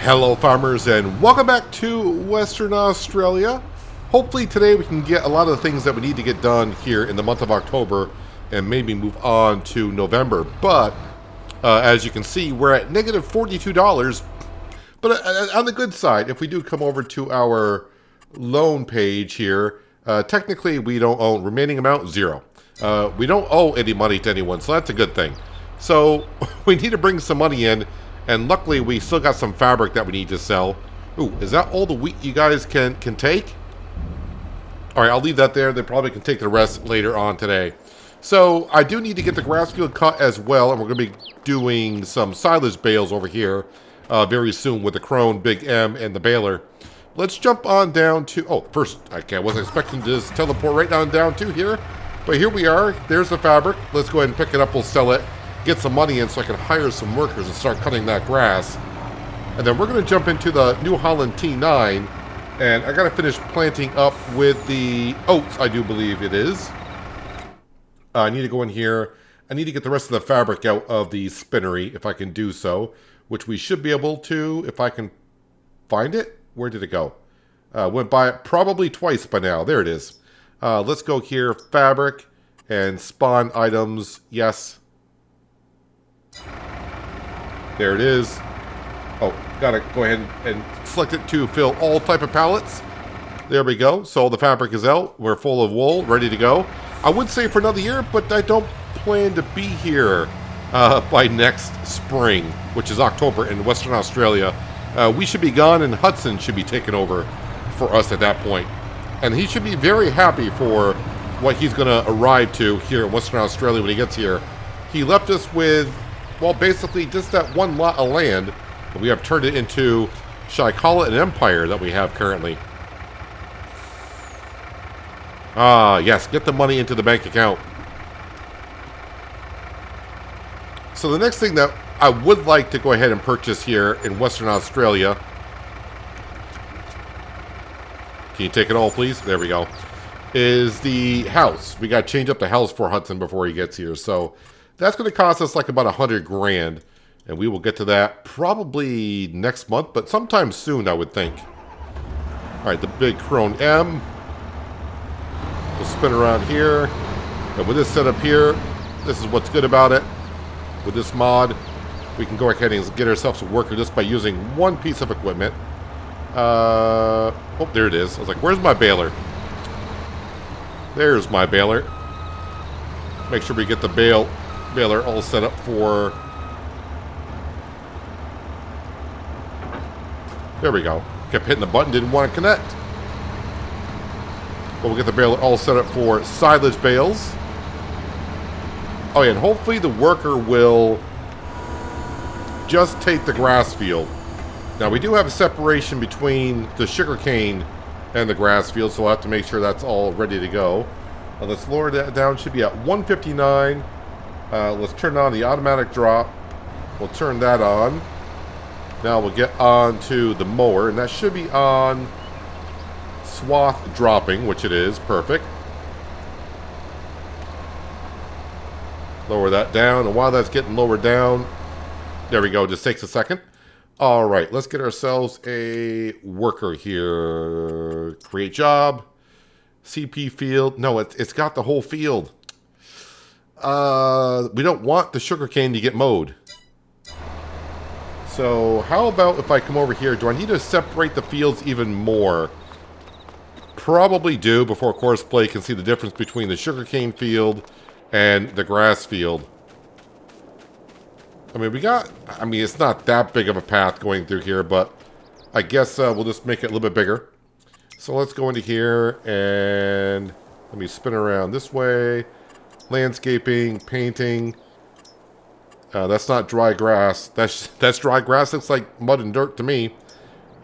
Hello farmers and welcome back to Western Australia. Hopefully today we can get a lot of the things that we need to get done here in the month of October and maybe move on to November. But as you can see, we're at negative $42. But on the good side, if we do come over to our loan page here, technically we don't owe remaining amount zero. We don't owe any money to anyone, so that's a good thing. So we need to bring some money in. And luckily, we still got some fabric that we need to sell. Ooh, is that all the wheat you guys can take? All right, I'll leave that there. They probably can take the rest later on today. So I do need to get the grass field cut as well, and we're going to be doing some silage bales over here very soon with the Crone, Big M, and the baler. Let's jump on down to... Oh, first, okay, I wasn't expecting to just teleport right on down to here. But here we are. There's the fabric. Let's go ahead and pick it up. We'll sell it. Get some money in so I can hire some workers and start cutting that grass. And then we're going to jump into the New Holland T9. And I got to finish planting up with the oats, I do believe it is. I need to go in here. I need to get the rest of the fabric out of the spinnery if I can do so. Which we should be able to if I can find it. Where did it go? Went by it probably twice by now. There it is. Let's go here. Fabric and spawn items. Yes. There it is. Oh, gotta go ahead and select it to fill all type of pallets. There we go. So the fabric is out. We're full of wool, ready to go. I would say for another year, but I don't plan to be here by next spring, which is October in Western Australia. We should be gone, and Hudson should be taking over for us at that point. And he should be very happy for what he's going to arrive to here in Western Australia when he gets here. He left us with... well, basically just that one lot of land. We have turned it into, shall I call it an empire that we have currently. Ah, yes, get the money into the bank account. So the next thing that I would like to go ahead and purchase here in Western Australia. Can you take it all, please? There we go. Is the house. We got to change up the house for Hudson before he gets here, so... that's going to cost us like about $100 grand, and we will get to that probably next month, but sometime soon, I would think. All right, the big Crone M. We'll spin around here, and with this setup here, this is what's good about it. With this mod, we can go ahead and get ourselves a worker just by using one piece of equipment. Oh, there it is. I was like, where's my baler? There's my baler. Make sure we get the baler all set up for... there we go. Kept hitting the button, didn't want to connect. But we'll get the baler all set up for silage bales. Oh yeah, and hopefully the worker will just take the grass field. Now we do have a separation between the sugarcane and the grass field, so we'll have to make sure that's all ready to go. Let's lower that down. Should be at 159. Let's turn on the automatic drop. We'll turn that on. Now we'll get on to the mower, and that should be on swath dropping, which it is. Perfect. Lower that down, and while that's getting lowered down, there we go. Just takes a second. All right, let's get ourselves a worker here. Create job. CP field. No, it's got the whole field. We don't want the sugarcane to get mowed. So how about if I come over here? Do I need to separate the fields even more? Probably do before Courseplay can see the difference between the sugarcane field and the grass field. I mean, it's not that big of a path going through here, but I guess we'll just make it a little bit bigger. So let's go into here and let me spin around this way. Landscaping, painting. That's not dry grass. That's dry grass. Looks like mud and dirt to me.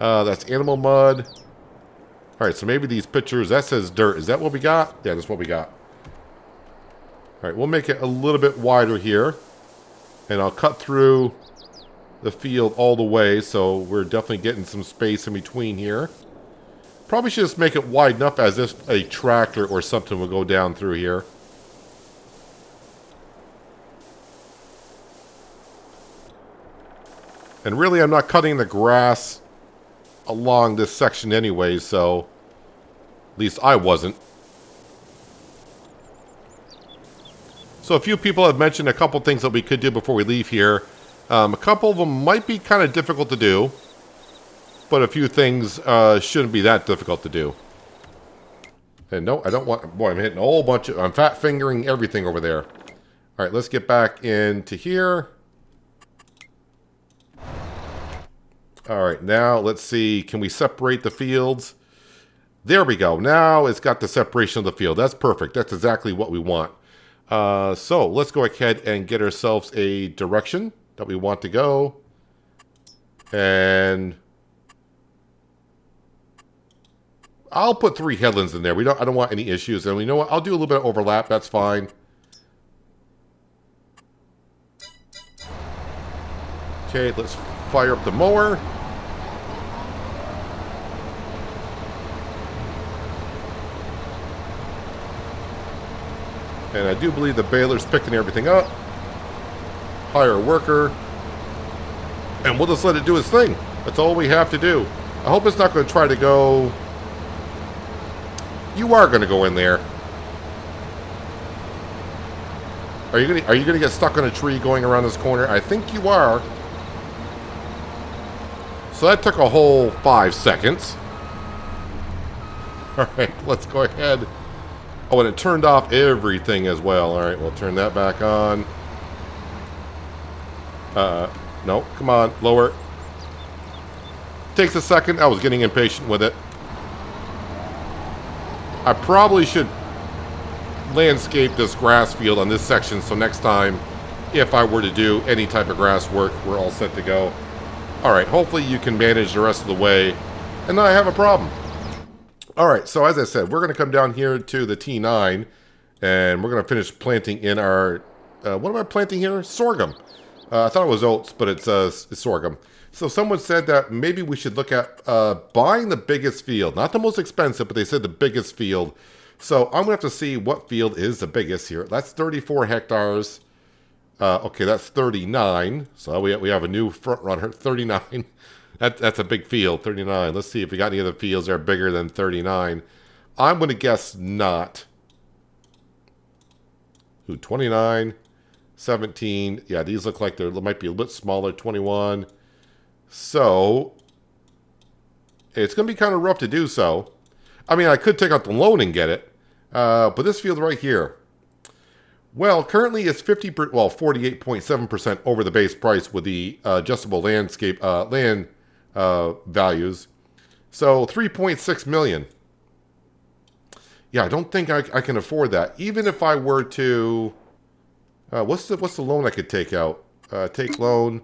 That's animal mud. All right, so maybe these pictures, that says dirt. Is that what we got? Yeah, that's what we got. All right, we'll make it a little bit wider here. And I'll cut through the field all the way, so we're definitely getting some space in between here. Probably should just make it wide enough as if a tractor or something will go down through here. And really, I'm not cutting the grass along this section anyway, so at least I wasn't. So a few people have mentioned a couple things that we could do before we leave here. A couple of them might be kind of difficult to do, but a few things shouldn't be that difficult to do. And no, I don't want... Boy, I'm hitting a whole bunch of... I'm fat fingering everything over there. All right, let's get back into here. All right, now let's see. Can we separate the fields? There we go. Now it's got the separation of the field. That's perfect. That's exactly what we want. So let's go ahead and get ourselves a direction that we want to go. And I'll put 3 headlands in there. I don't want any issues. And you know what? I'll do a little bit of overlap. That's fine. Okay, let's fire up the mower. And I do believe the baler's picking everything up. Hire a worker. And we'll just let it do its thing. That's all we have to do. I hope it's not going to try to go... You are going to go in there. Are you going to get stuck on a tree going around this corner? I think you are. So that took a whole 5 seconds. Alright, let's go ahead. Oh, and it turned off everything as well. Alright, we'll turn that back on. No, come on, lower. Takes a second. I was getting impatient with it. I probably should landscape this grass field on this section, so next time, if I were to do any type of grass work, we're all set to go. Alright, hopefully you can manage the rest of the way and not have a problem. Alright, so as I said, we're going to come down here to the T9 and we're going to finish planting in our... what am I planting here? Sorghum. I thought it was oats, but it's sorghum. So someone said that maybe we should look at buying the biggest field. Not the most expensive, but they said the biggest field. So I'm going to have to see what field is the biggest here. That's 34 hectares. Okay, that's 39. So we have a new front runner, 39. That's a big field, 39. Let's see if we got any other fields that are bigger than 39. I'm going to guess not. 29, 17. Yeah, these look like they might be a little bit smaller, 21. So, it's going to be kind of rough to do so. I mean, I could take out the loan and get it. But this field right here. Well, currently it's 48.7% over the base price with the adjustable land values. So 3.6 million. Yeah, I don't think I can afford that. Even if I were to, what's the loan I could take out? Take loan.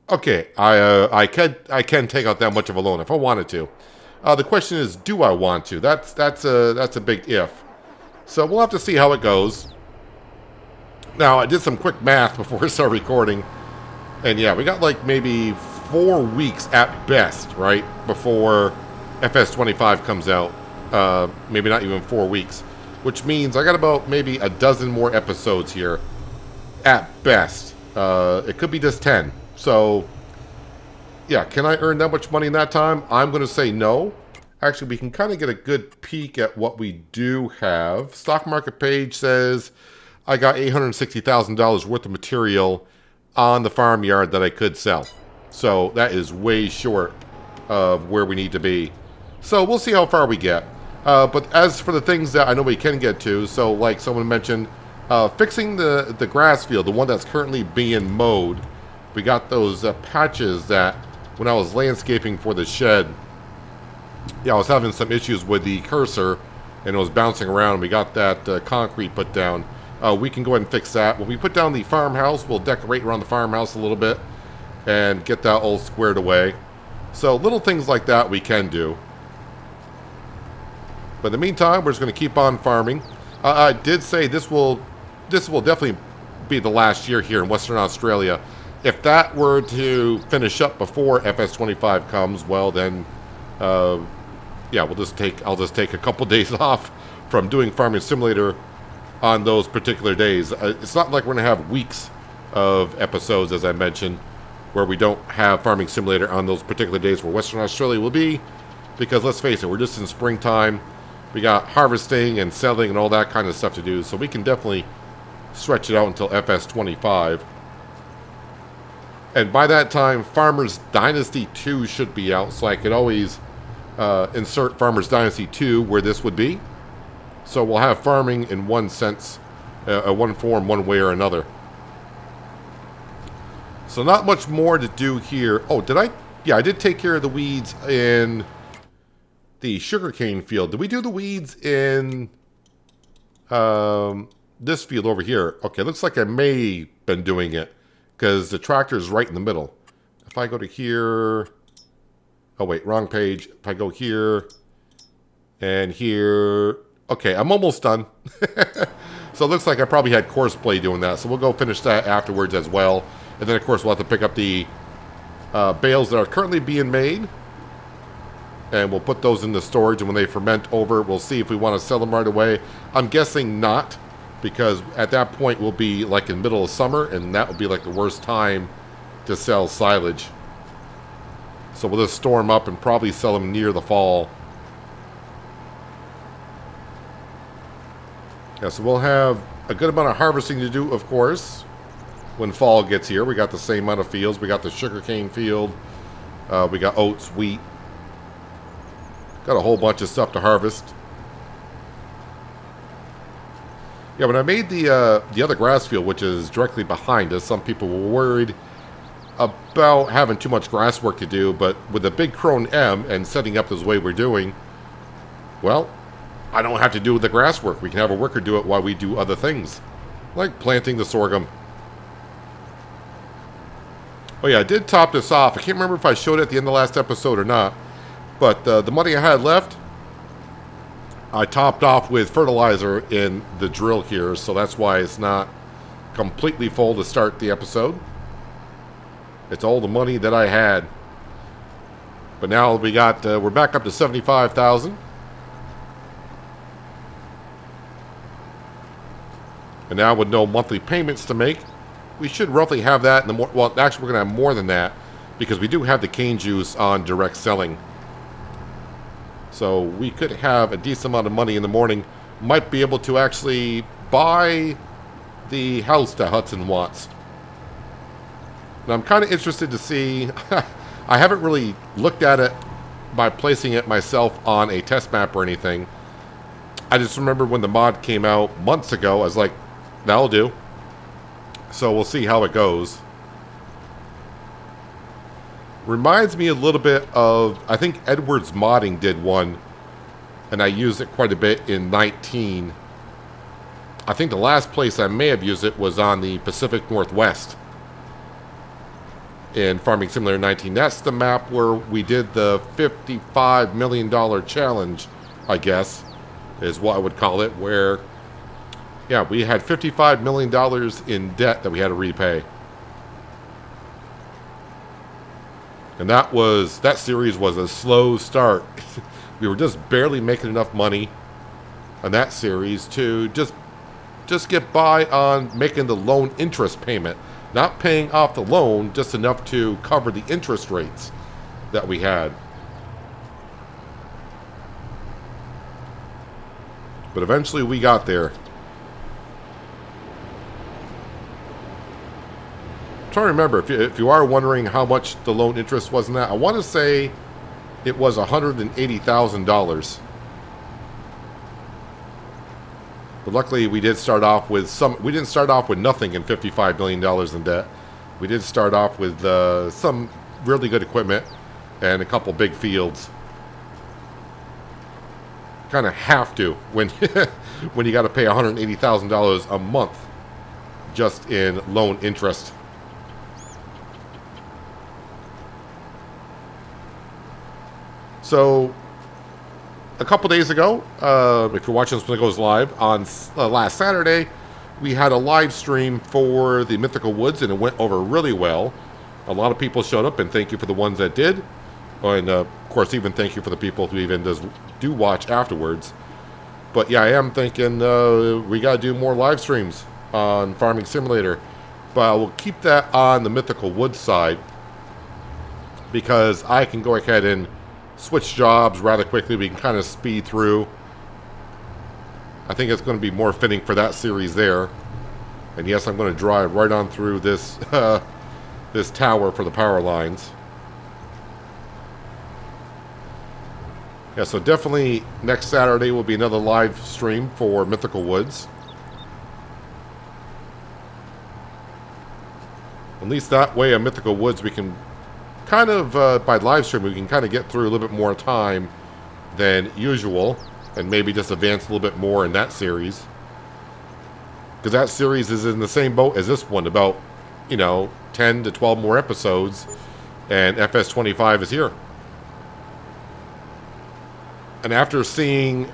Okay, I can take out that much of a loan if I wanted to. The question is, do I want to? That's a big if. So we'll have to see how it goes. Now, I did some quick math before we started recording. And yeah, we got like maybe 4 weeks at best, right? Before FS25 comes out. Maybe not even 4 weeks. Which means I got about maybe a dozen more episodes here. At best. It could be just 10. So, yeah, can I earn that much money in that time? I'm going to say no. Actually, we can kind of get a good peek at what we do have. Stock market page says I got $860,000 worth of material on the farmyard that I could sell. So that is way short of where we need to be. So we'll see how far we get. But as for the things that I know we can get to, so like someone mentioned, fixing the grass field, the one that's currently being mowed. We got those patches that when I was landscaping for the shed, yeah, I was having some issues with the cursor and it was bouncing around. We got that concrete put down. We can go ahead and fix that. When we put down the farmhouse, we'll decorate around the farmhouse a little bit and get that all squared away. So little things like that we can do. But in the meantime, we're just going to keep on farming. I did say this will definitely be the last year here in Western Australia. If that were to finish up before FS25 comes, well then, yeah, I'll just take a couple days off from doing Farming Simulator on those particular days. It's not like we're going to have weeks of episodes, as I mentioned. where we don't have Farming Simulator on those particular days where Western Australia will be. Because let's face it, we're just in springtime. We got harvesting and selling and all that kind of stuff to do. So we can definitely stretch it out until FS25. And by that time, Farmers Dynasty 2 should be out. So I could always insert Farmers Dynasty 2 where this would be. So we'll have farming in one sense, one form, one way or another. So not much more to do here. Oh, did I? Yeah, I did take care of the weeds in the sugarcane field. Did we do the weeds in this field over here? Okay, looks like I may have been doing it because the tractor is right in the middle. If I go to here... Oh, wait, wrong page. If I go here and here... Okay, I'm almost done. So it looks like I probably had courseplay doing that. So we'll go finish that afterwards as well. And then, of course, we'll have to pick up the bales that are currently being made. And we'll put those into storage. And when they ferment over, we'll see if we want to sell them right away. I'm guessing not. Because at that point, we'll be like in the middle of summer. And that would be like the worst time to sell silage. So we'll just store them up and probably sell them near the fall. Yeah, so we'll have a good amount of harvesting to do, of course, when fall gets here. We got the same amount of fields. We got the sugarcane field. We got oats, wheat. Got a whole bunch of stuff to harvest. Yeah, when I made the other grass field, which is directly behind us, some people were worried about having too much grass work to do, but with the big Crone M and setting up this way we're doing, well, I don't have to do the grass work. We can have a worker do it while we do other things, like planting the sorghum. Oh yeah, I did top this off. I can't remember if I showed it at the end of the last episode or not, but the money I had left, I topped off with fertilizer in the drill here, so that's why it's not completely full to start the episode. It's all the money that I had. But now we got, we're back up to 75,000. And now with no monthly payments to make, we should roughly have that in the more, well, actually we're going to have more than that because we do have the cane juice on direct selling. So we could have a decent amount of money in the morning. Might be able to actually buy the house that Hudson wants. And I'm kind of interested to see, I haven't really looked at it by placing it myself on a test map or anything. I just remember when the mod came out months ago, I was like, that'll do. So we'll see how it goes. Reminds me a little bit of, I think Edwards Modding did one, and I used it quite a bit in 19. I think the last place I may have used it was on the Pacific Northwest in Farming Simulator 19. That's the map where we did the $55 million challenge, I guess, is what I would call it, where, yeah, we had $55 million in debt that we had to repay. And that series was a slow start. We were just barely making enough money on that series to just get by on making the loan interest payment. Not paying off the loan, just enough to cover the interest rates that we had. But eventually we got there. I'm trying to remember, if you are wondering how much the loan interest was in that, I want to say it was $180,000. But luckily, we did start off with we didn't start off with nothing in $55 million in debt. We did start off with some really good equipment and a couple big fields. Kind of have to when when you got to pay $180,000 a month just in loan interest. So, a couple days ago, if you're watching this when it goes live, on last Saturday, we had a live stream for the Mythical Woods, and it went over really well. A lot of people showed up, and thank you for the ones that did. And, of course, even thank you for the people who even do watch afterwards. But, yeah, I am thinking we got to do more live streams on Farming Simulator. But we'll keep that on the Mythical Woods side. because I can go ahead and switch jobs rather quickly. We can kind of speed through. I think it's going to be more fitting for that series there. And yes, I'm going to drive right on through this this tower for the power lines. Yeah, so definitely next Saturday will be another live stream for Mythical Woods. At least that way on Mythical Woods we can kind of, by live stream, we can kind of get through a little bit more time than usual. And maybe just advance a little bit more in that series. Because that series is in the same boat as this one. About, 10 to 12 more episodes. And FS25 is here. And after seeing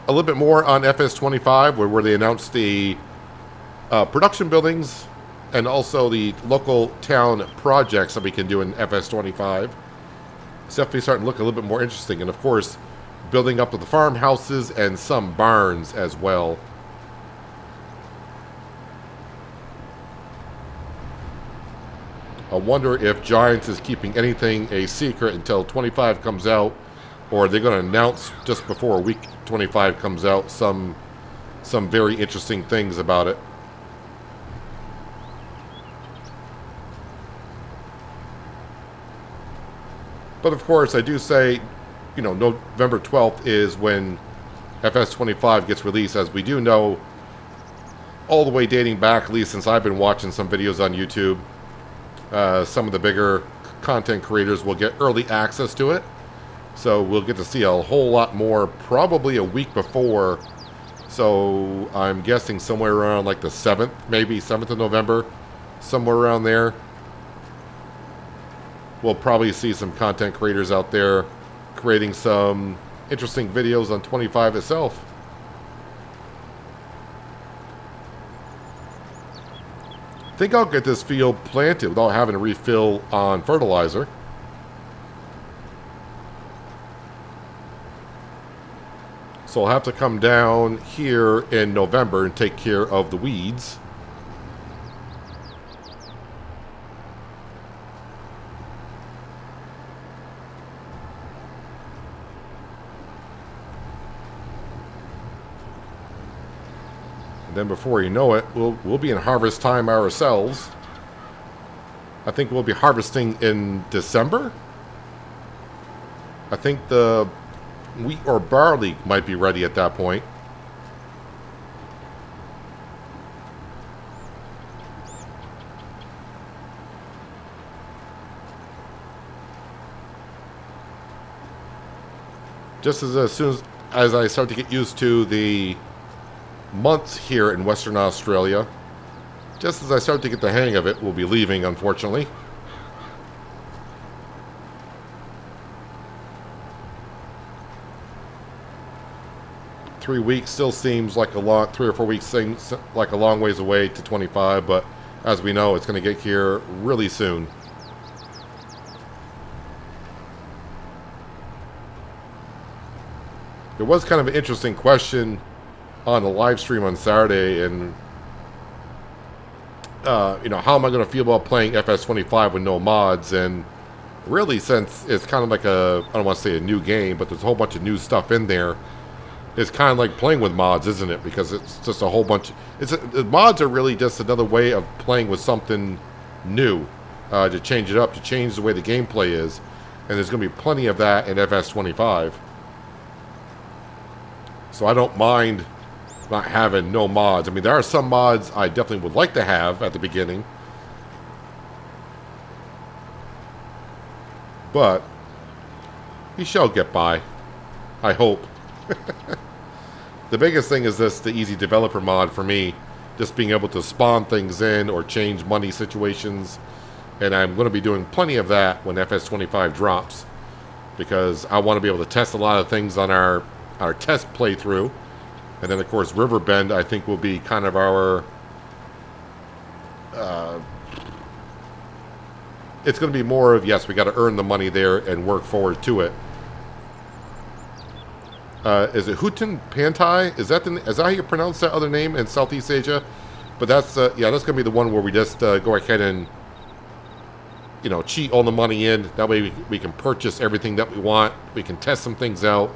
a little bit more on FS25, where they announced the production buildings and also the local town projects that we can do in FS25, it's definitely starting to look a little bit more interesting. And of course, building up to the farmhouses and some barns as well. I wonder if Giants is keeping anything a secret until 25 comes out, or are they going to announce just before week 25 comes out some very interesting things about it. But of course, I do say, November 12th is when FS25 gets released, as we do know, all the way dating back, at least since I've been watching some videos on YouTube, some of the bigger content creators will get early access to it. So we'll get to see a whole lot more probably a week before. So I'm guessing somewhere around like the 7th, maybe 7th of November, somewhere around there. We'll probably see some content creators out there creating some interesting videos on 25 itself. I think I'll get this field planted without having to refill on fertilizer. So I'll have to come down here in November and take care of the weeds. Then before you know it, we'll be in harvest time ourselves. I think we'll be harvesting in December. I think the wheat or barley might be ready at that point. Just as soon as I start to get used to the months here in Western Australia, just as I start to get the hang of it, we'll be leaving, unfortunately. Three weeks still seems like a long, 3 or 4 weeks seems like a long ways away to 25, but as we know, it's going to get here really soon. There was kind of an interesting question on the live stream on Saturday, and how am I going to feel about playing FS25 with no mods? And really, since it's kind of like I don't want to say a new game, but there's a whole bunch of new stuff in there, it's kind of like playing with mods, isn't it? Because it's just a whole bunch. Mods are really just another way of playing with something new, to change it up, to change the way the gameplay is, and there's going to be plenty of that in FS25. So I don't mind not having no mods. I mean, there are some mods I definitely would like to have at the beginning, but we shall get by, I hope. The biggest thing is the easy developer mod for me, just being able to spawn things in or change money situations, and I'm going to be doing plenty of that when FS25 drops, because I want to be able to test a lot of things on our test playthrough. And then, of course, Riverbend, I think, will be kind of our... it's going to be more of, yes, we got to earn the money there and work forward to it. Is it Hutan Pantai? Is that how you pronounce that other name in Southeast Asia? But that's, that's going to be the one where we just go ahead and, you know, cheat all the money in. That way we can purchase everything that we want. We can test some things out,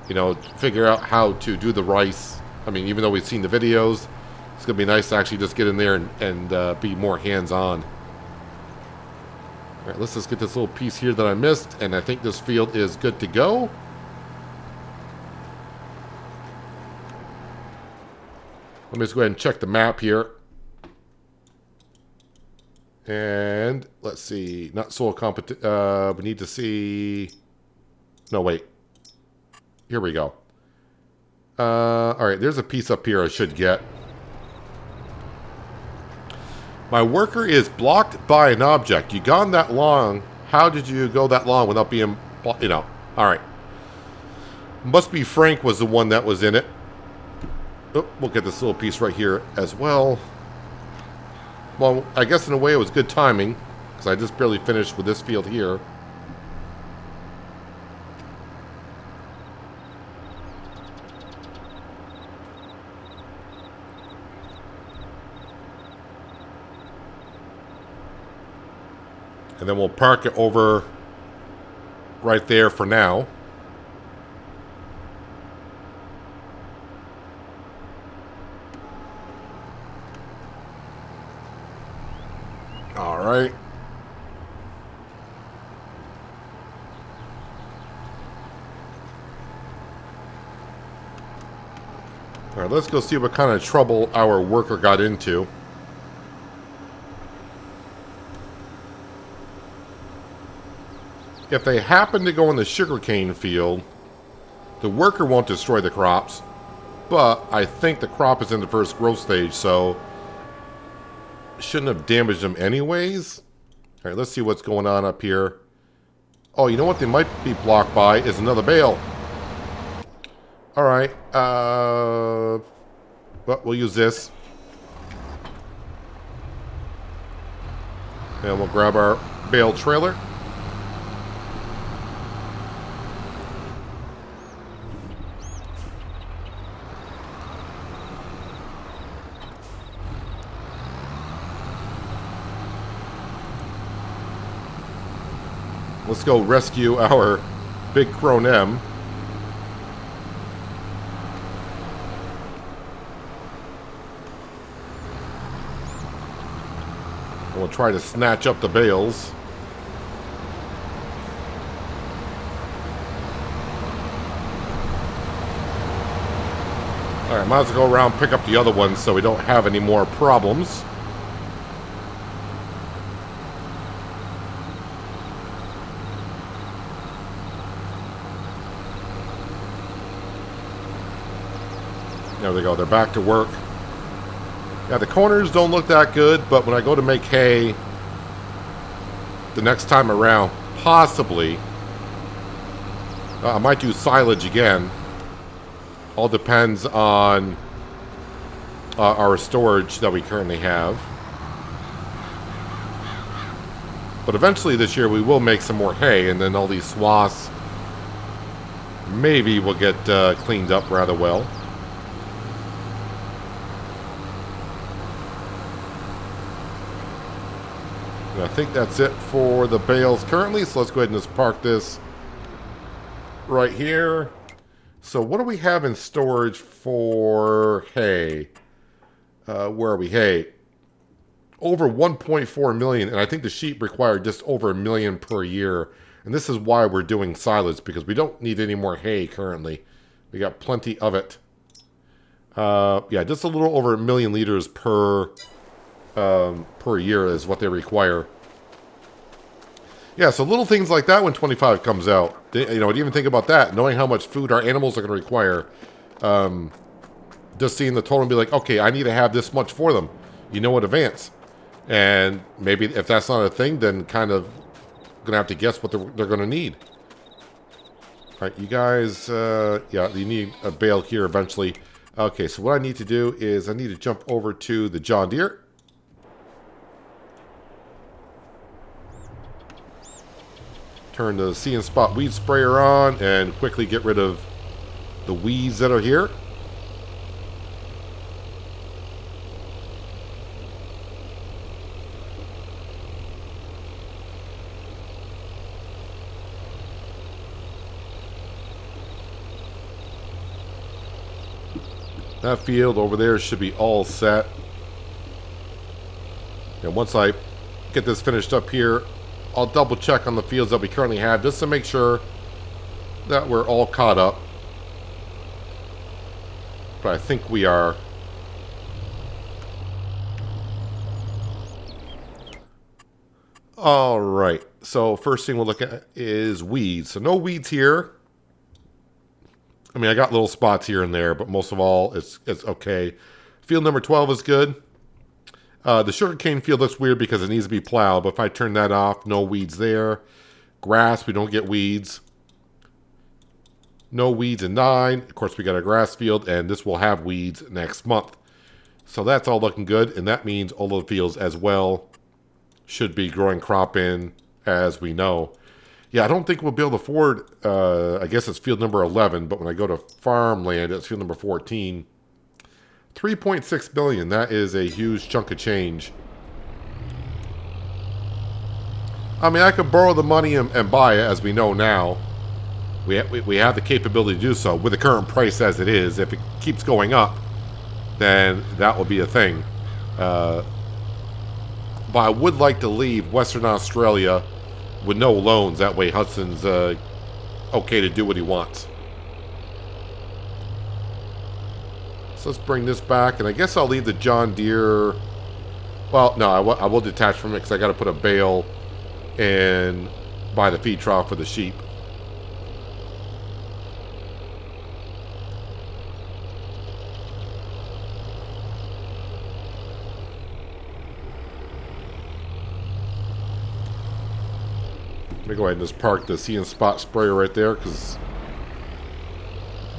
you know, figure out how to do the rice. I mean, even though we've seen the videos, it's going to be nice to actually just get in there and be more hands-on. All right, let's just get this little piece here that I missed, and I think this field is good to go. Let me just go ahead and check the map here. And let's see, not soil competition. We need to see. No, wait. Here we go. All right, there's a piece up here I should get. My worker is blocked by an object. You gone that long? How did you go that long without being, you know? All right. Must be Frank was the one that was in it. Oh, we'll get this little piece right here as well. Well, I guess in a way it was good timing, because I just barely finished with this field here. And then we'll park it over right there for now. All right. All right, let's go see what kind of trouble our worker got into. If they happen to go in the sugarcane field, the worker won't destroy the crops, but I think the crop is in the first growth stage, so shouldn't have damaged them anyways. All right, let's see what's going on up here. Oh, you know what they might be blocked by is another bale. All right, well, we'll use this. And we'll grab our bale trailer. Let's go rescue our big crone M. And we'll try to snatch up the bales. Alright, might as well go around and pick up the other ones so we don't have any more problems. There they go, they're back to work. Yeah, the corners don't look that good, but when I go to make hay the next time around, possibly, I might do silage again. All depends on our storage that we currently have. But eventually this year we will make some more hay, and then all these swaths maybe will get cleaned up rather well. And I think that's it for the bales currently, so let's go ahead and just park this right here. So what do we have in storage for hay? Where are we? Hay. Over 1.4 million, and I think the sheep require just over 1 million per year. And this is why we're doing silage, because we don't need any more hay currently. We got plenty of it. Yeah, just a little over 1 million liters per year is what they require. Yeah, so little things like that when 25 comes out. You know, I didn't even think about that. Knowing how much food our animals are going to require. Just seeing the total and be like, okay, I need to have this much for them. You know in advance. And maybe if that's not a thing, then kind of going to have to guess what they're going to need. All right, you guys, yeah, you need a bale here eventually. Okay, so what I need to do is I need to jump over to the John Deere. Turn the See and Spot weed sprayer on and quickly get rid of the weeds that are here. That field over there should be all set. And once I get this finished up here, I'll double check on the fields that we currently have just to make sure that we're all caught up. But I think we are. All right. So first thing we'll look at is weeds. So no weeds here. I mean, I got little spots here and there, but most of all, it's okay. Field number 12 is good. The sugarcane field looks weird because it needs to be plowed, but if I turn that off, no weeds there. Grass, we don't get weeds. No weeds in 9. Of course, we got a grass field, and this will have weeds next month. So that's all looking good, and that means all of the fields as well should be growing crop in, as we know. Yeah, I don't think we'll be able to afford, I guess it's field number 11, but when I go to farmland, it's field number 14. 3.6 billion, that is a huge chunk of change. I mean, I could borrow the money and buy it, as we know now. We have the capability to do so with the current price as it is. If it keeps going up, then that will be a thing. But I would like to leave Western Australia with no loans. That way Hudson's okay to do what he wants. So let's bring this back. And I guess I'll leave the John Deere. Well, no, I will detach from it because I got to put a bale and buy the feed trough for the sheep. Let me go ahead and just park the See and Spot sprayer right there because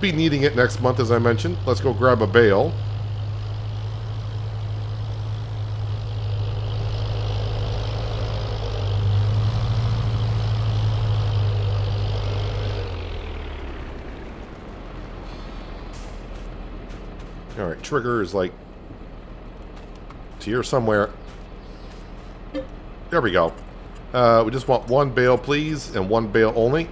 be needing it next month, as I mentioned. Let's go grab a bale. All right, trigger is like it's here somewhere. There we go. We just want one bale, please, and one bale only.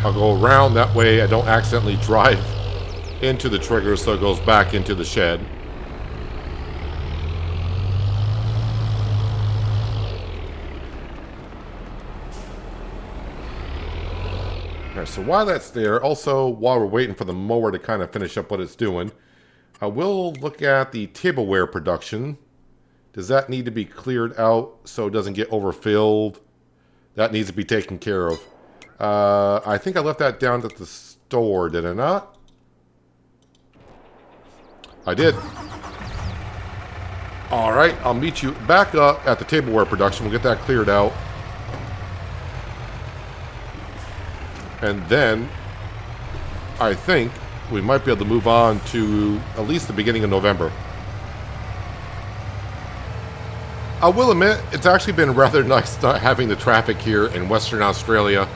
I'll go around, that way I don't accidentally drive into the trigger so it goes back into the shed. Alright, so while that's there, also while we're waiting for the mower to kind of finish up what it's doing, I will look at the tableware production. Does that need to be cleared out so it doesn't get overfilled? That needs to be taken care of. I think I left that down at the store, did I not? I did. Alright, I'll meet you back up at the tableware production. We'll get that cleared out. And then, I think we might be able to move on to at least the beginning of November. I will admit, it's actually been rather nice not having the traffic here in Western Australia.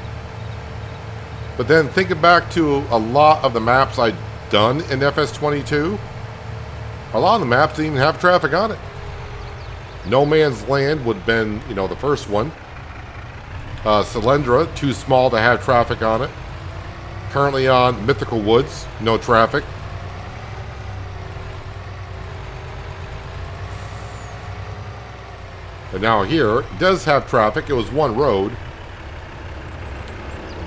But then thinking back to a lot of the maps I'd done in FS22, a lot of the maps didn't even have traffic on it. No Man's Land would have been, you know, the first one. Cylindra, too small to have traffic on it. Currently on Mythical Woods, no traffic. And now here, it does have traffic. It was one road.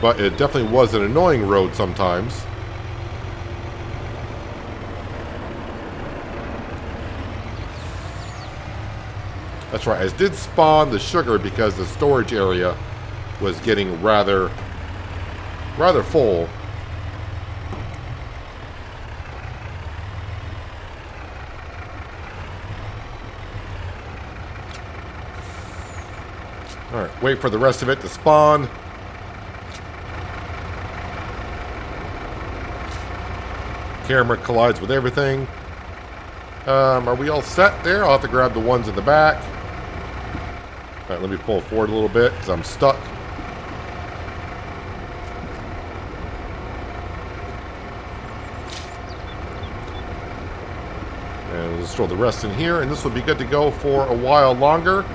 But it definitely was an annoying road sometimes. That's right, it did spawn the sugar because the storage area was getting rather full. Alright, wait for the rest of it to spawn. Camera collides with everything. Are we all set there? I'll have to grab the ones in the back. Alright, let me pull forward a little bit because I'm stuck. And We'll just throw the rest in here, and this will be good to go for a while longer.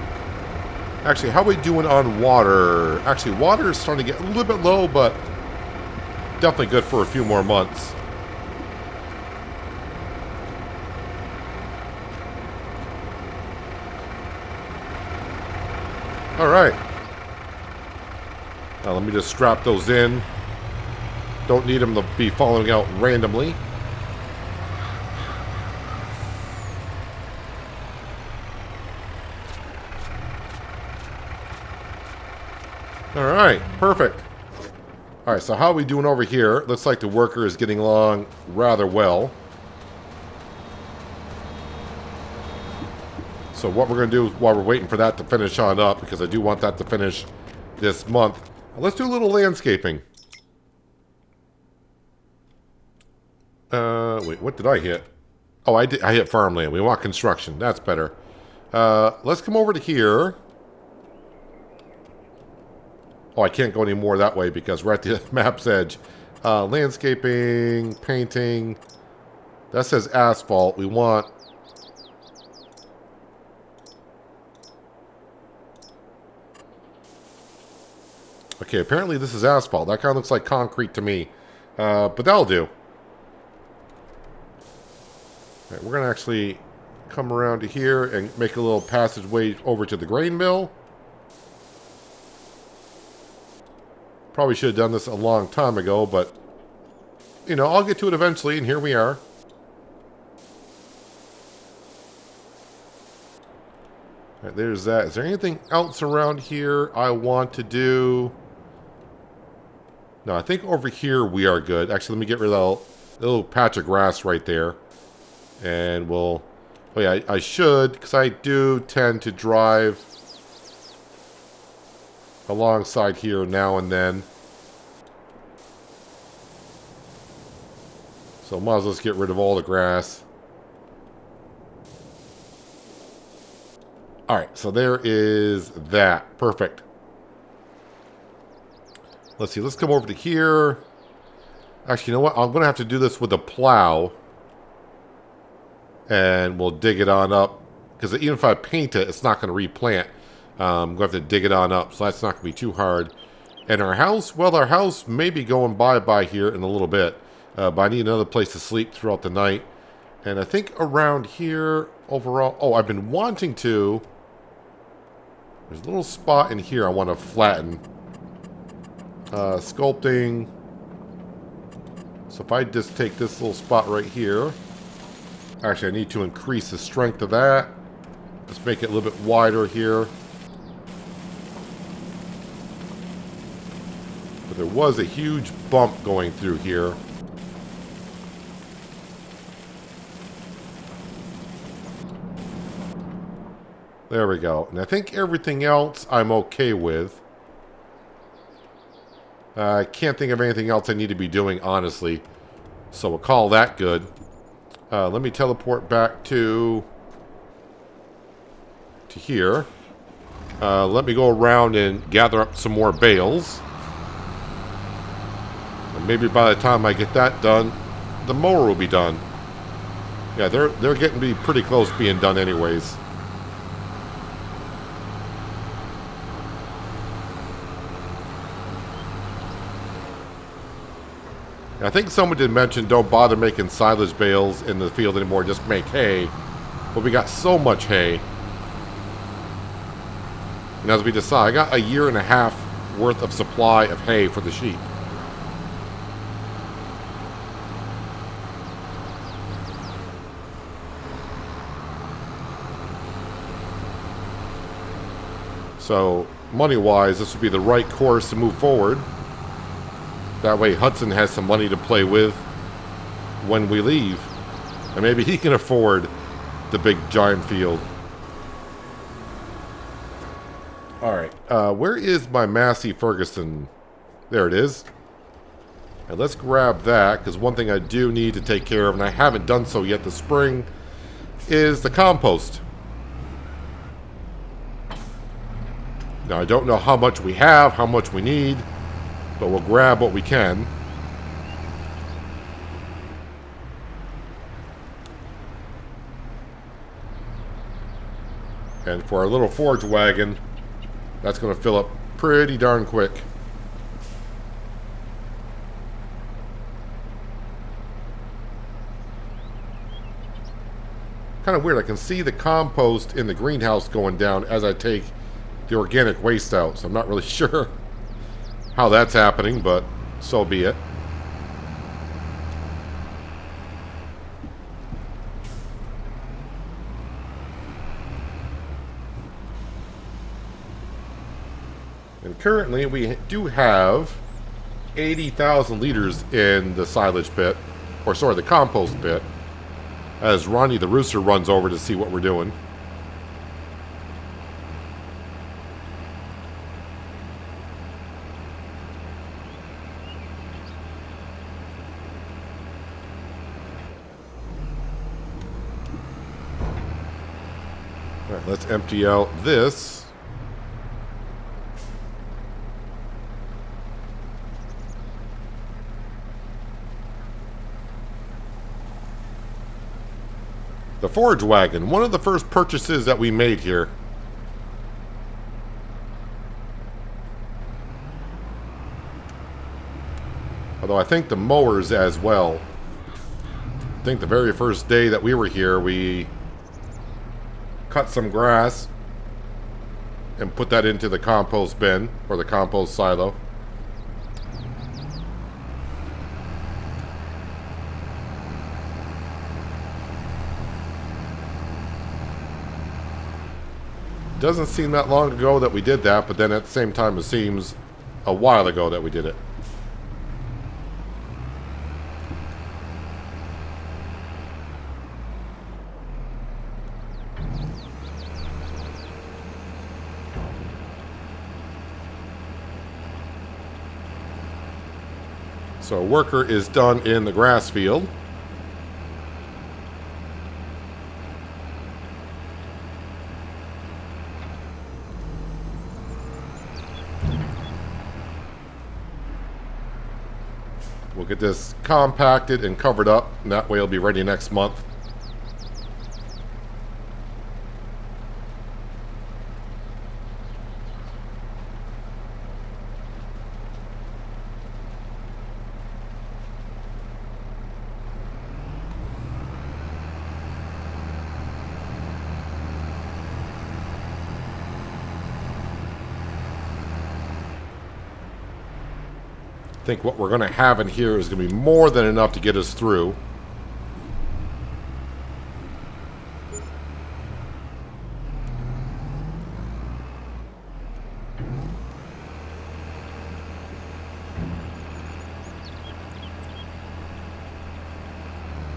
Actually, how are we doing on water? Actually, water is starting to get a little bit low, but definitely good for a few more months. All right. Now let me just strap those in. Don't need them to be falling out randomly. All right, perfect. All right, so how are we doing over here? Looks like the worker is getting along rather well. So what we're going to do while we're waiting for that to finish on up, because I do want that to finish this month, let's do a little landscaping. Wait, what did I hit? Oh, I hit farmland. We want construction. That's better. Let's come over to here. Oh, I can't go any more that way because we're at the map's edge. Landscaping, painting. That says asphalt. We want... Okay, apparently this is asphalt. That kind of looks like concrete to me. But that'll do. All right, we're going to actually come around to here and make a little passageway over to the grain mill. Probably should have done this a long time ago, but, you know, I'll get to it eventually, and here we are. All right, there's that. Is there anything else around here I want to do? No, I think over here we are good. Actually, let me get rid of that little patch of grass right there. And we'll... Oh, yeah, I should, because I do tend to drive alongside here now and then. So might as well just get rid of all the grass. Alright, so there is that. Perfect. Let's see, let's come over to here. Actually, you know what? I'm going to have to do this with a plow. And we'll dig it on up. Because even if I paint it, it's not going to replant. I'm going to have to dig it on up. So that's not going to be too hard. And our house, well, our house may be going bye-bye here in a little bit. But I need another place to sleep throughout the night. And I think around here, overall... Oh, I've been wanting to... There's a little spot in here I want to flatten. Sculpting. So if I just take this little spot right here... Actually, I need to increase the strength of that. Let's make it a little bit wider here. But there was a huge bump going through here. There we go. And I think everything else I'm okay with. I can't think of anything else I need to be doing, honestly. So we'll call that good. Let me teleport back to here. Let me go around and gather up some more bales. And maybe by the time I get that done, the mower will be done. Yeah, they're getting to be pretty close being done anyways. I think someone did mention don't bother making silage bales in the field anymore, just make hay. But we got so much hay. And as we decide, I got 1.5 years worth of supply of hay for the sheep. So, money-wise, this would be the right course to move forward. That way Hudson has some money to play with when we leave. And maybe he can afford the big giant field. Alright, where is my Massey Ferguson? There it is. And let's grab that, because one thing I do need to take care of, and I haven't done so yet this spring, is the compost. Now, I don't know how much we have, how much we need, but we'll grab what we can. And for our little forage wagon, that's going to fill up pretty darn quick. Kind of weird. I can see the compost in the greenhouse going down as I take the organic waste out. So I'm not really sure how that's happening, but so be it. And currently we do have 80,000 liters in the silage pit, or sorry, the compost pit, as Ronnie the rooster runs over to see what we're doing. All right, let's empty out this. The forage wagon, one of the first purchases that we made here. Although I think the mowers as well. I think the very first day that we were here, we cut some grass and put that into the compost bin, or the compost silo. Doesn't seem that long ago that we did that, but then at the same time it seems a while ago that we did it. So a worker is done in the grass field. We'll get this compacted and covered up, and that way it'll be ready next month. I think what we're going to have in here is going to be more than enough to get us through.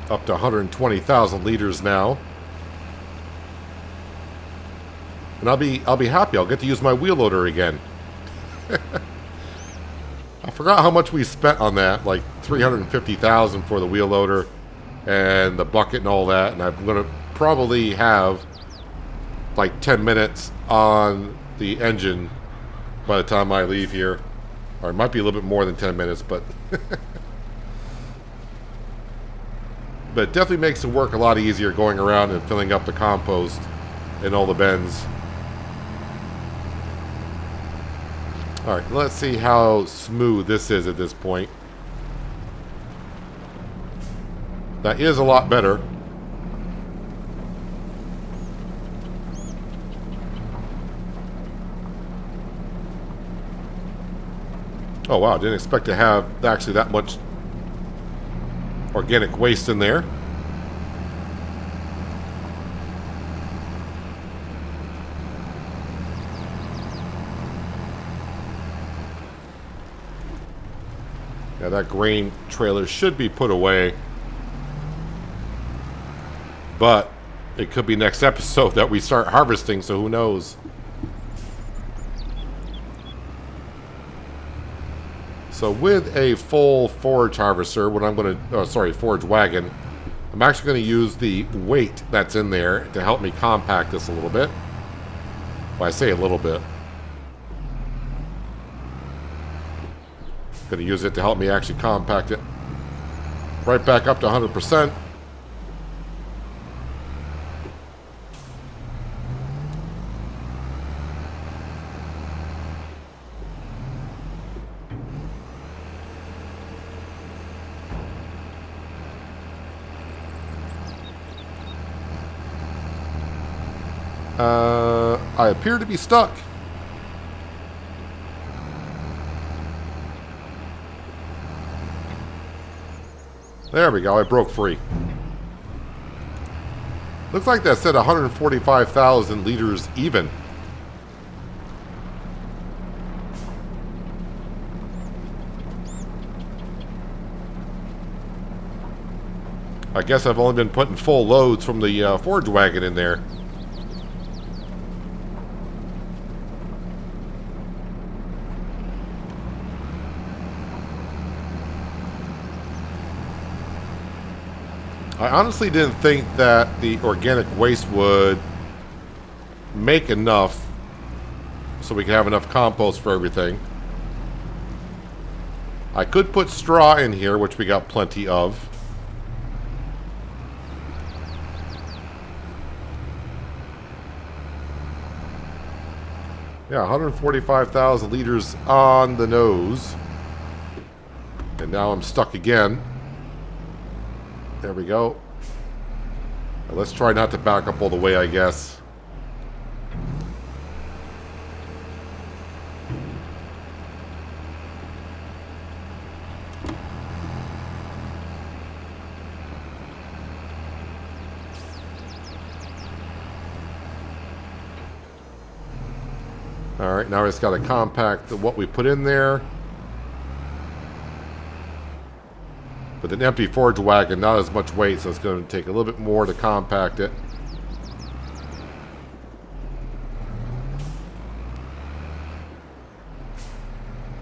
Up to 120,000 liters now. And I'll be happy. I'll get to use my wheel loader again. I forgot how much we spent on that, like $350,000 for the wheel loader and the bucket and all that, and I'm going to probably have like 10 minutes on the engine by the time I leave here. Or it might be a little bit more than 10 minutes, but but it definitely makes the work a lot easier going around and filling up the compost in all the bins. Alright, let's see how smooth this is at this point. That is a lot better. Oh wow, didn't expect to have actually that much organic waste in there. Yeah, that grain trailer should be put away. But it could be next episode that we start harvesting, so who knows. So with a full forage harvester, what I'm going to, forage wagon, I'm actually going to use the weight that's in there to help me compact this a little bit. Well, I say a little bit. Going to use it to help me actually compact it right back up to 100%. I appear to be stuck. There we go, I broke free. Looks like that said 145,000 liters even. I guess I've only been putting full loads from the forage wagon in there. I honestly didn't think that the organic waste would make enough so we could have enough compost for everything. I could put straw in here, which we got plenty of. Yeah, 145,000 liters on the nose. And now I'm stuck again. There we go. Now let's try not to back up all the way, I guess. Alright, now I just got to compact what we put in there. With an empty forage wagon, not as much weight, so it's going to take a little bit more to compact it.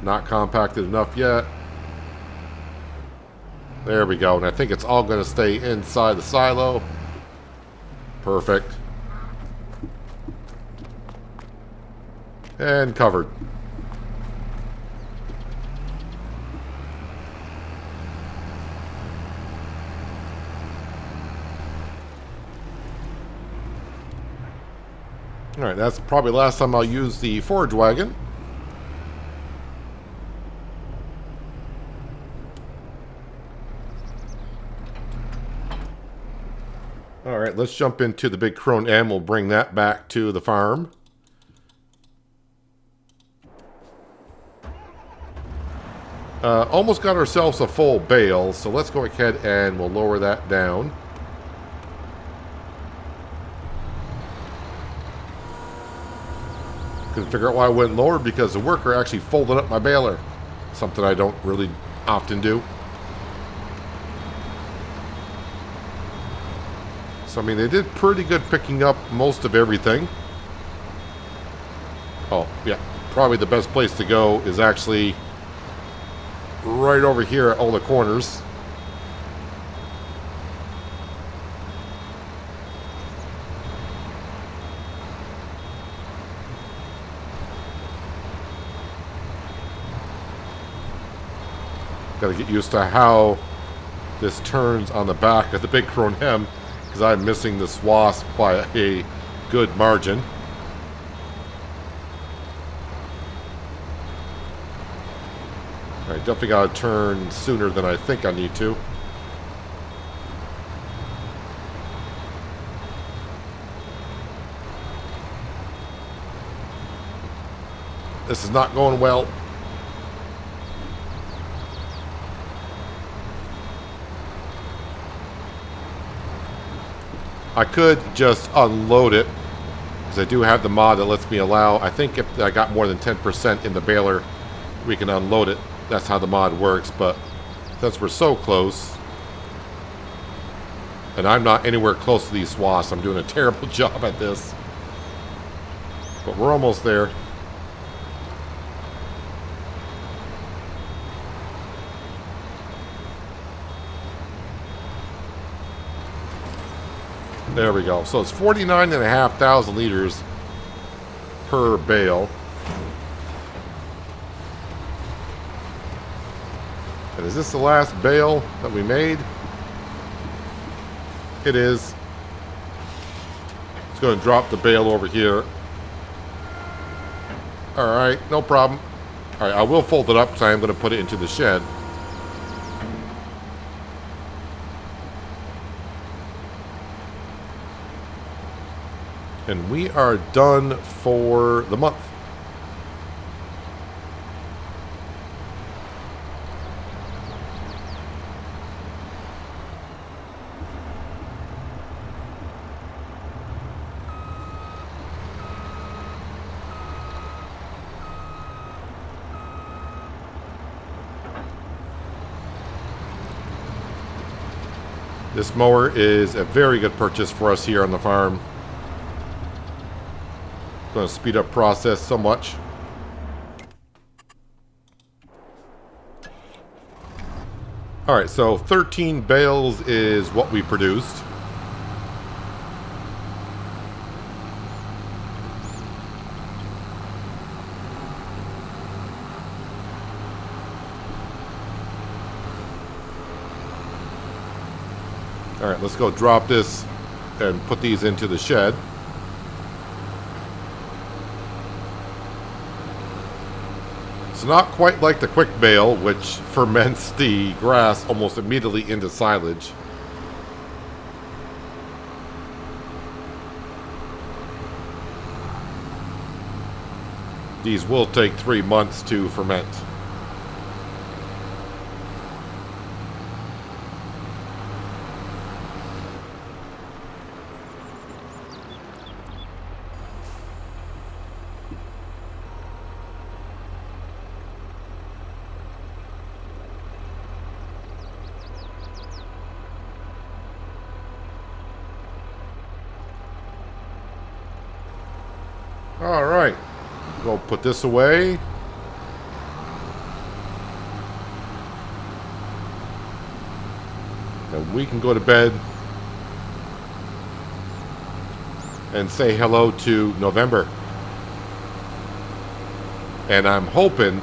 Not compacted enough yet. There we go, and I think it's all going to stay inside the silo. Perfect. And covered. Alright, that's probably the last time I'll use the forage wagon. Alright, let's jump into the big Crone M. We'll bring that back to the farm. Almost got ourselves a full bale, so let's go ahead and we'll lower that down. Couldn't figure out why I went lower because the worker actually folded up my baler. Something I don't really often do. So, I mean, they did pretty good picking up most of everything. Oh, yeah. Probably the best place to go is actually right over here at all the corners. Got to get used to how this turns on the back of the big Crone hem, because I'm missing the swaths by a good margin. I definitely got to turn sooner than I think I need to. This is not going well. I could just unload it, because I do have the mod that lets me allow, I think if I got more than 10% in the baler, we can unload it. That's how the mod works, but since we're so close, and I'm not anywhere close to these swaths, I'm doing a terrible job at this. But we're almost there. There we go. So it's 49,500 liters per bale. And is this the last bale that we made? It is. It's going to drop the bale over here. Alright, no problem. Alright, I will fold it up because I am going to put it into the shed. And we are done for the month. This mower is a very good purchase for us here on the farm. Going to speed up process so much. Alright, so 13 bales is what we produced. Alright, let's go drop this and put these into the shed. It's not quite like the quick bale, which ferments the grass almost immediately into silage. These will take 3 months to ferment. Alright, go put this away. And we can go to bed and say hello to November. And I'm hoping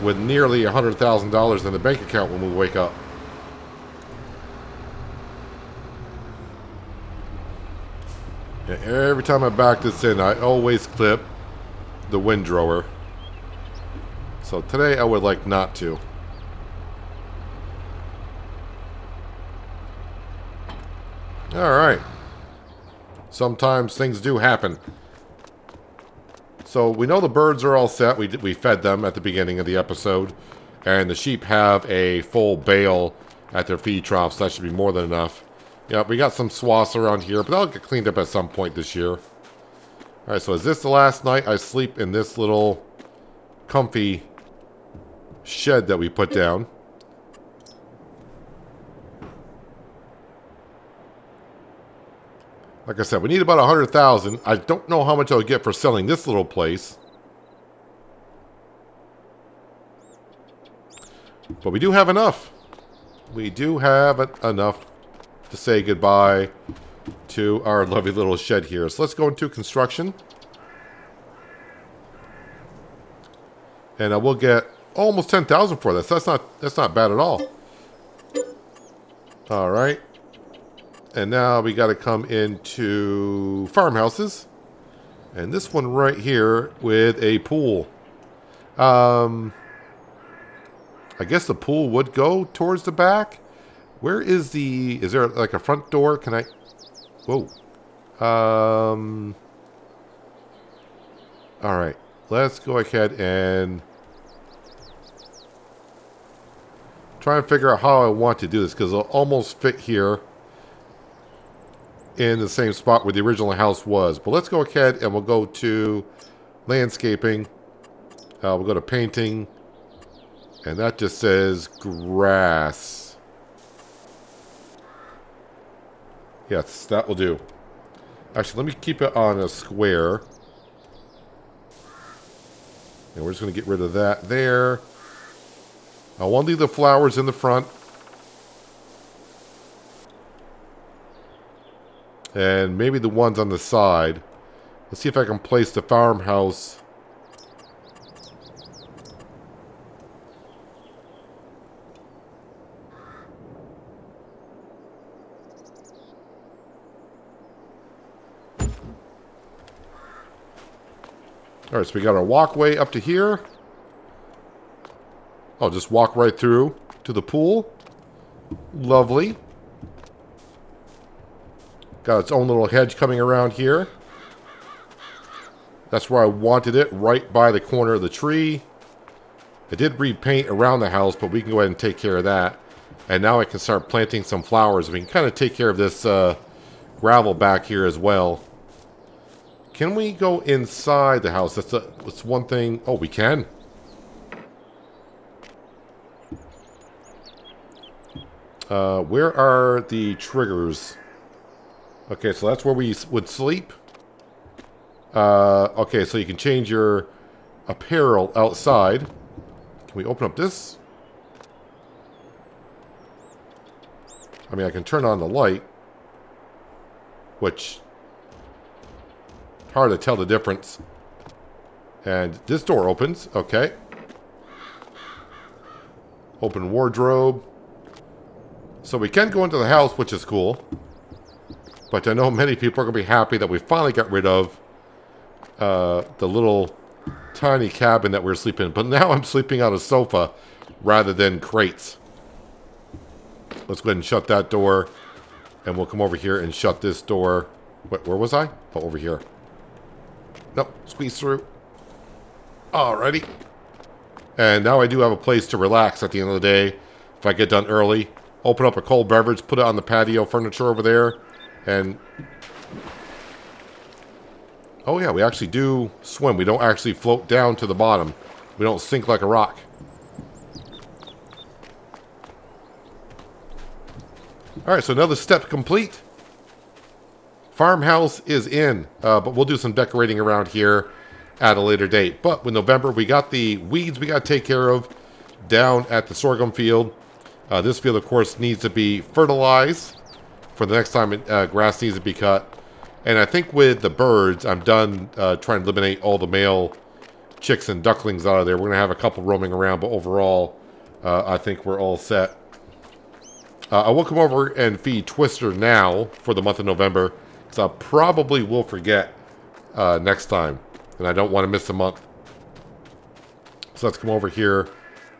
with nearly $100,000 in the bank account when we wake up. And every time I back this in, I always clip the windrower. So today I would like not to. Alright. Sometimes things do happen. So we know the birds are all set. We fed them at the beginning of the episode. And the sheep have a full bale at their feed trough, so that should be more than enough. Yeah, we got some swaths around here, but that'll get cleaned up at some point this year. Alright, so is this the last night I sleep in this little comfy shed that we put down? Like I said, we need about 100,000. I don't know how much I'll get for selling this little place. But we do have enough. We do have enough to say goodbye to our lovely little shed here. So let's go into construction. And I will get almost 10,000 for this. That's not bad at all. All right. And now we got to come into farmhouses. And this one right here with a pool. I guess the pool would go towards the back. Where is is there like a front door? Can I, whoa. All right, let's go ahead and try and figure out how I want to do this, because it'll almost fit here in the same spot where the original house was. But let's go ahead and we'll go to landscaping. We'll go to painting. And that just says grass. Yes, that will do. Actually, let me keep it on a square. And we're just going to get rid of that there. I want to leave the flowers in the front. And maybe the ones on the side. Let's see if I can place the farmhouse. Alright, so we got our walkway up to here. I'll just walk right through to the pool. Lovely. Got its own little hedge coming around here. That's where I wanted it, right by the corner of the tree. I did repaint around the house, but we can go ahead and take care of that. And now I can start planting some flowers. We can kind of take care of this gravel back here as well. Can we go inside the house? That's one thing. Oh, we can. Where are the triggers? Okay, so that's where we would sleep. Okay, so you can change your apparel outside. Can we open up this? I mean, I can turn on the light, which hard to tell the difference. And this door opens. Okay. Open wardrobe. So we can go into the house, which is cool. But I know many people are going to be happy that we finally got rid of the little tiny cabin that we were sleeping in. But now I'm sleeping on a sofa rather than crates. Let's go ahead and shut that door. And we'll come over here and shut this door. Wait, where was I? Oh, over here. Nope, squeeze through. Alrighty. And now I do have a place to relax at the end of the day. If I get done early, open up a cold beverage, put it on the patio furniture over there, and... Oh yeah, we actually do swim. We don't actually float down to the bottom. We don't sink like a rock. Alright, so another step complete. Farmhouse is in, but we'll do some decorating around here at a later date. But with November, we got the weeds we got to take care of down at the sorghum field. This field, of course, needs to be fertilized for the next time grass needs to be cut. And I think with the birds, I'm done trying to eliminate all the male chicks and ducklings out of there. We're going to have a couple roaming around, but overall, I think we're all set. I will come over and feed Twister now for the month of November, because I probably will forget next time, and I don't want to miss a month. So let's come over here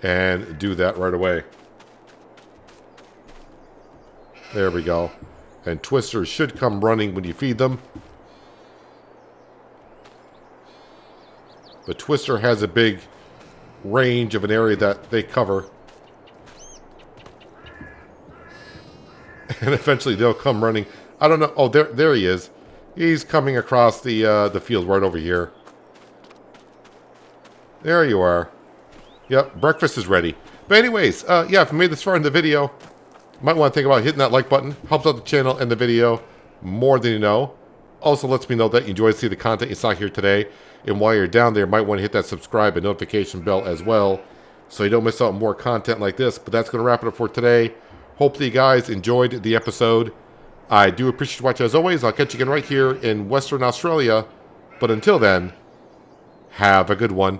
and do that right away. There we go. And Twister should come running when you feed them. But Twister has a big range of an area that they cover. And eventually they'll come running. I don't know. Oh, there he is. He's coming across the field right over here. There you are. Yep, breakfast is ready. But anyways, yeah, if you made this far in the video, you might want to think about hitting that like button. Helps out the channel and the video more than you know. Also lets me know that you enjoyed seeing the content you saw here today. And while you're down there, you might want to hit that subscribe and notification bell as well, so you don't miss out on more content like this. But that's going to wrap it up for today. Hopefully you guys enjoyed the episode. I do appreciate you watching as always. I'll catch you again right here in Western Australia. But until then, have a good one.